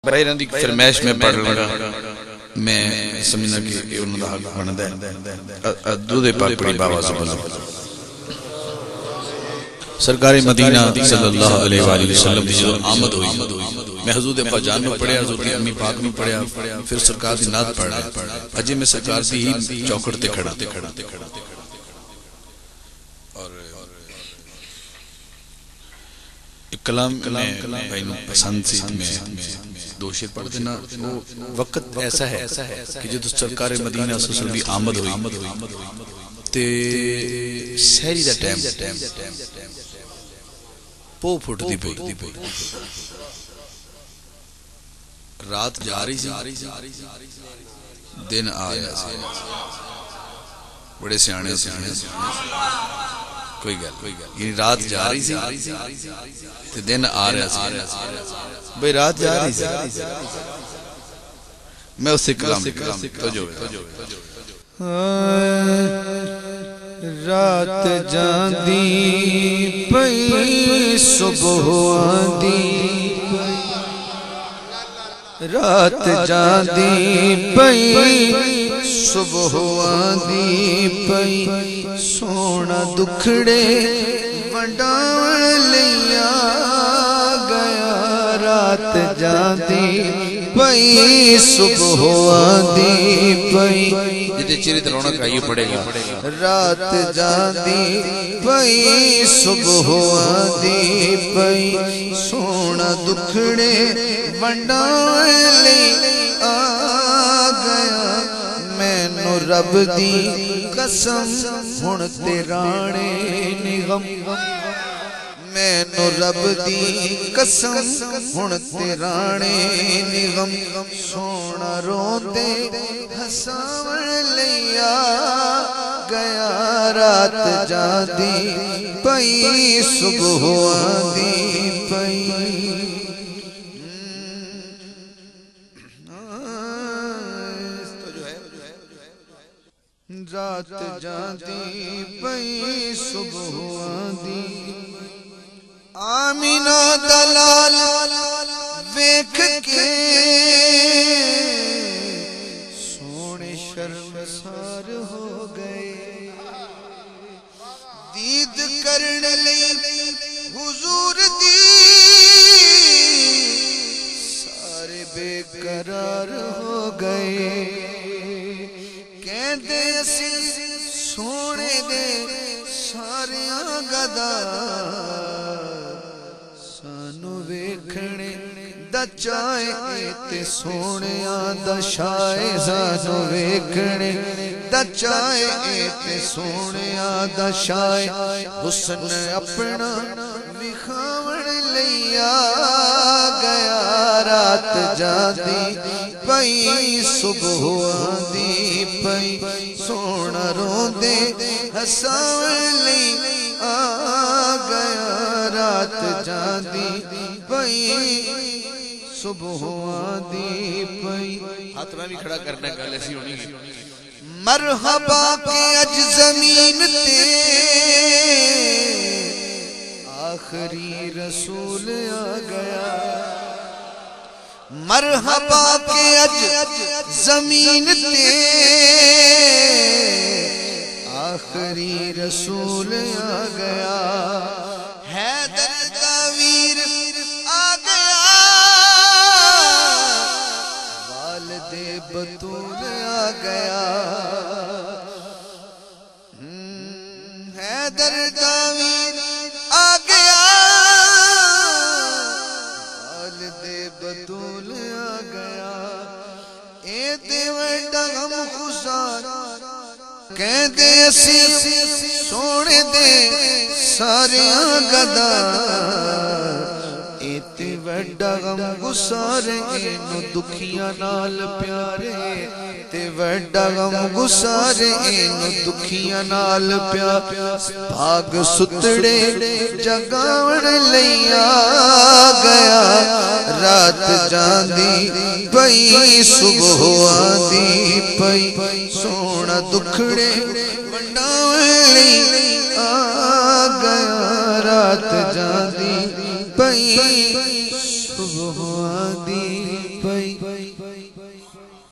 براہ رندی فرمائش میں پڑھ لگا میں سمجھنا کہ یہ انہوں دا حق بندہ ہے دودھ پاک پڑی بابا سے بنا سرکار مدینہ صلی اللہ علیہ وآلہ وسلم دی جو آمد ہوئی میں حضور ابا جان میں پڑھیا حضور کی امی پاک میں پڑھیا پھر سرکار دی نات پڑھ رہا اجے میں سرکار دی ہی چوکڑتے کھڑا اور ایک کلام بھائی نو پسند سی میں دو شیر پڑھ دینا وہ وقت ایسا ہے کہ جب سرکار مدینہ صلی اللہ علیہ وسلم دی آمد ہوئی تے سہری دا ٹائم پو پھٹ دی پئی رات جا رہی سی دن آیا سی بڑے سیانے کوئی گل یعنی رات جا رہی سی تے دن آ رہا سی بھئی رات جا رہی سی میں اس سے کلام توجہ رات جاندی پئی صبح آندی رات جاندی پئی صبح آندی پئی سونا دکھڑے ونڈاون لیا گیا رات جاندی پئی صبح آندی پئی جتے چیری ترونک آئیے پڑے گا رات جاندی پئی صبح آندی پئی سونا دکھڑے ونڈاون لئی آ گیا مینو رب دی قسم ہن تیرانے نغم مینو رب دی قسم ہن تیرانے نغم سونا روندے ہساون لئی آ گیا رات جاندی پئی صبح آندی پئی رات جاندی پئی صبح آندی آمینہ دلال ویکھ کے سونے شرمسار ہو گئے دید کرن لئی حضور دی سارے بے قرار ہو گئے کہندے اسی سونے دے ساریاں گدا سانو ویکھنے دا چائے تے سونیاں دا شائے سانو ویکھنے دا چائے تے سونیاں دا شائے حسن اپنا وکھاون لئی آ گیا رات جاندی پئی صبح آندی پئی سونا روندے ہساون لئی آ گیا رات جاندی پئی صبح آندی پئی ہاتھ میں بھی کھڑا کرنا گل ایسی ہونی مرحبا کہ اج زمین تے آخری رسول آ گیا مرحبا کہ اج زمین تے آخری رسول آ گیا حیدر دا ویر آ گیا والد بطول آ گیا حیدر دا ویر آ گیا والد بطول آ گیا اے دیوڑا غم خسار کہندے اسی سونے دے ساریاں گدا ایتے وڈا غم گسارے اینو دکھیاں نال پیارے تے وڈا غم گسارے اینو دکھیاں نال پیارے بھاگ ستڑے جگاون لئی آ گیا رات جاندی پئی صبح آندی پئی سونا دکھڑے ونڈاون لئی آ گیا رات جاندی پئی صبح آندی بھائی